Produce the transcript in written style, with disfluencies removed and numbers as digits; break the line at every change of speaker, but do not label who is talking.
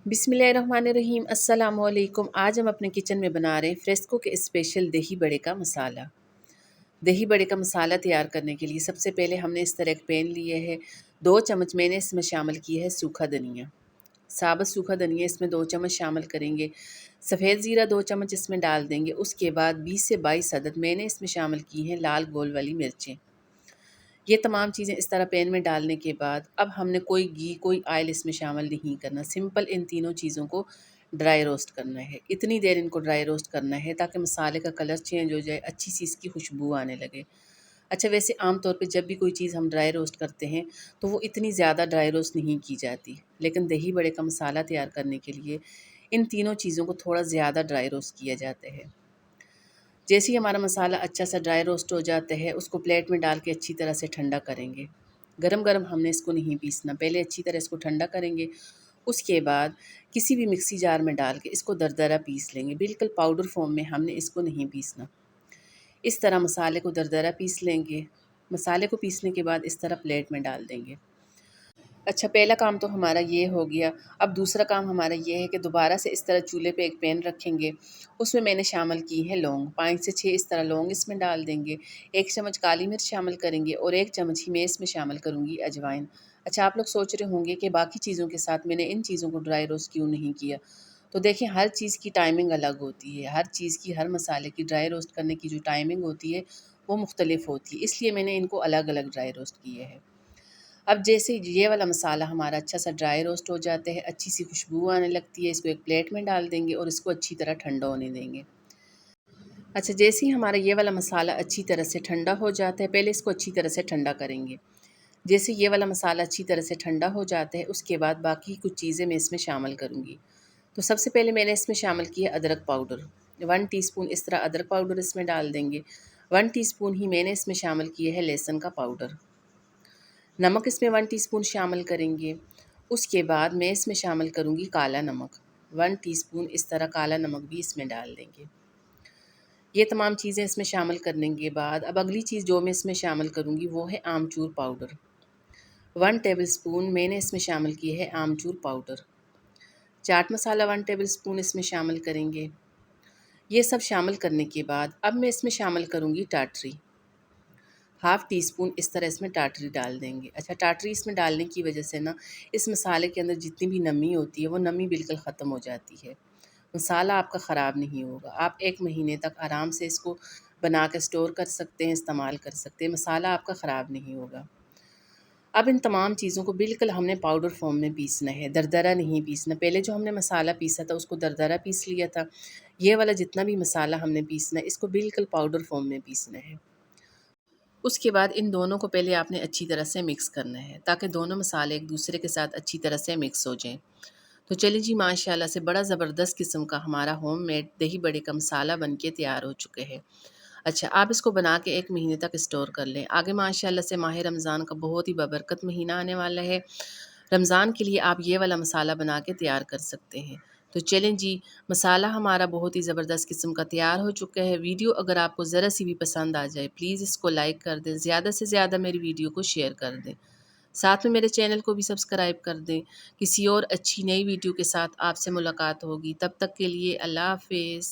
बिस्मिल्लाहिर्रहमानिर्रहीम अस्सलाम वालेकुम। आज हम अपने किचन में बना रहे हैं फ्रेस्को के स्पेशल दही बड़े का मसाला। दही बड़े का मसाला तैयार करने के लिए सबसे पहले हमने इस तरह एक पैन लिए है। 2 चम्मच मैंने इसमें शामिल किया है सूखा धनिया, साबुत सूखा धनिया इसमें 2 चम्मच शामिल करेंगे। सफ़ेद ज़ीरा 2 चम्मच इसमें डाल देंगे। उसके बाद 20 से 22 अदद मैंने इसमें शामिल की हैं लाल गोल वाली मिर्चें। ये तमाम चीज़ें इस तरह पैन में डालने के बाद अब हमने कोई घी कोई ऑयल इसमें शामिल नहीं करना। सिंपल इन तीनों चीज़ों को ड्राई रोस्ट करना है। इतनी देर इनको ड्राई रोस्ट करना है ताकि मसाले का कलर चेंज हो जाए, अच्छी सी इसकी खुशबू आने लगे। अच्छा, वैसे आम तौर पे जब भी कोई चीज़ हम ड्राई रोस्ट करते हैं तो वो इतनी ज़्यादा ड्राई रोस्ट नहीं की जाती, लेकिन दही बड़े का मसाला तैयार करने के लिए इन तीनों चीज़ों को थोड़ा ज़्यादा ड्राई रोस्ट किया जाता है। जैसे ही हमारा मसाला अच्छा सा ड्राई रोस्ट हो जाता है, उसको प्लेट में डाल के अच्छी तरह से ठंडा करेंगे। गरम-गरम हमने इसको नहीं पीसना, पहले अच्छी तरह इसको ठंडा करेंगे। उसके बाद किसी भी मिक्सी जार में डाल के इसको दरदरा पीस लेंगे। बिल्कुल पाउडर फ़ॉर्म में हमने इसको नहीं पीसना। इस तरह मसाले को दरदरा पीस लेंगे। मसाले को पीसने के बाद इस तरह प्लेट में डाल देंगे। अच्छा, पहला काम तो हमारा ये हो गया। अब दूसरा काम हमारा ये है कि दोबारा से इस तरह चूल्हे पे एक पैन रखेंगे। उसमें मैंने शामिल की है लौंग, 5 से 6 इस तरह लौंग इसमें डाल देंगे। 1 चम्मच काली मिर्च शामिल करेंगे और 1 चम्मच ही मैं इसमें शामिल करूँगी अजवाइन। अच्छा, आप लोग सोच रहे होंगे कि बाकी चीज़ों के साथ मैंने इन चीज़ों को ड्राई रोस्ट क्यों नहीं किया? तो देखिए, हर चीज़ की टाइमिंग अलग होती है। हर चीज़ की, हर मसाले की ड्राई रोस्ट करने की जो टाइमिंग होती है वो मुख्तलिफ होती है, इसलिए मैंने इनको अलग-अलग ड्राई रोस्ट किए हैं। अब जैसे ये वाला मसाला हमारा अच्छा सा ड्राई रोस्ट हो जाता है, अच्छी सी खुशबू आने लगती है, इसको एक प्लेट में डाल देंगे और इसको अच्छी तरह ठंडा होने देंगे। अच्छा, जैसे ही हमारा ये वाला मसाला अच्छी तरह से ठंडा हो जाता है, पहले इसको अच्छी तरह से ठंडा करेंगे। जैसे ये वाला मसाला अच्छी तरह से ठंडा हो जाता है, उसके बाद बाकी कुछ चीज़ें मैं इसमें शामिल करूँगी। तो सबसे पहले मैंने इसमें शामिल किया अदरक पाउडर, 1 टीस्पून इस तरह अदरक पाउडर इसमें डाल देंगे। 1 टीस्पून ही मैंने इसमें शामिल किया है लहसुन का पाउडर। नमक इसमें 1 टीस्पून शामिल करेंगे। उसके बाद मैं इसमें शामिल करूँगी काला नमक, 1 टीस्पून इस तरह काला नमक भी इसमें डाल देंगे। ये तमाम चीज़ें इसमें शामिल करने के बाद अब अगली चीज़ जो मैं इसमें शामिल करूँगी वो है आमचूर पाउडर। 1 टेबलस्पून मैंने इसमें शामिल की है आमचूर पाउडर। चाट मसाला 1 टेबलस्पून इसमें शामिल करेंगे। ये सब शामिल करने के बाद अब मैं इसमें शामिल करूँगी टाटरी। हाफ़ टी स्पून इस तरह इसमें टाटरी डाल देंगे। अच्छा, टाटरी इसमें डालने की वजह से ना इस मसाले के अंदर जितनी भी नमी होती है वो नमी बिल्कुल ख़त्म हो जाती है। मसाला आपका ख़राब नहीं होगा। आप 1 महीने तक आराम से इसको बना के स्टोर कर सकते हैं, इस्तेमाल कर सकते हैं। मसाला आपका ख़राब नहीं होगा। अब इन तमाम चीज़ों को बिल्कुल हमने पाउडर फ़ॉर्म में पीसना है, दरदरा नहीं पीसना। पहले जो हमने मसाला पीसा था उसको दरदरा पीस लिया था। ये वाला जितना भी मसाला हमने पीसना है इसको बिल्कुल पाउडर फ़ॉर्म में पीसना है। उसके बाद इन दोनों को पहले आपने अच्छी तरह से मिक्स करना है ताकि दोनों मसाले एक दूसरे के साथ अच्छी तरह से मिक्स हो जाएँ। तो चलिए जी, माशाल्लाह से बड़ा ज़बरदस्त किस्म का हमारा होममेड दही बड़े का मसाला बन के तैयार हो चुके हैं। अच्छा, आप इसको बना के 1 महीने तक स्टोर कर लें। आगे माशाल्लाह से माह रमज़ान का बहुत ही बबरकत महीना आने वाला है। रमज़ान के लिए आप ये वाला मसाला बना के तैयार कर सकते हैं। तो चलें जी, मसाला हमारा बहुत ही ज़बरदस्त किस्म का तैयार हो चुका है। वीडियो अगर आपको ज़रा सी भी पसंद आ जाए प्लीज़ इसको लाइक कर दें, ज़्यादा से ज़्यादा मेरी वीडियो को शेयर कर दें। साथ में मेरे चैनल को भी सब्सक्राइब कर दें। किसी और अच्छी नई वीडियो के साथ आपसे मुलाकात होगी। तब तक के लिए अल्लाह हाफ़िज़।